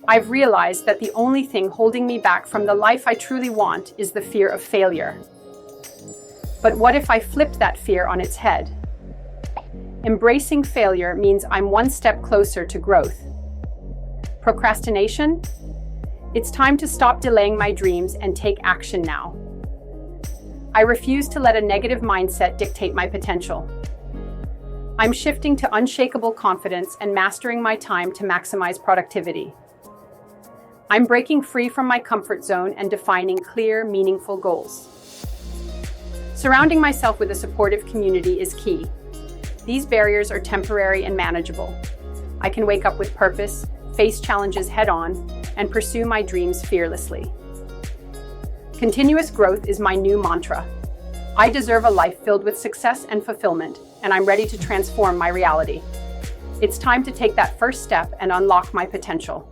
I've realized that the only thing holding me back from the life I truly want is the fear of failure. But what if I flipped that fear on its head? Embracing failure means I'm one step closer to growth. Procrastination? It's time to stop delaying my dreams and take action now. I refuse to let a negative mindset dictate my potential. I'm shifting to unshakable confidence and mastering my time to maximize productivity. I'm breaking free from my comfort zone and defining clear, meaningful goals. Surrounding myself with a supportive community is key. These barriers are temporary and manageable. I can wake up with purpose, face challenges head-on, and pursue my dreams fearlessly. Continuous growth is my new mantra. I deserve a life filled with success and fulfillment, and I'm ready to transform my reality. It's time to take that first step and unlock my potential.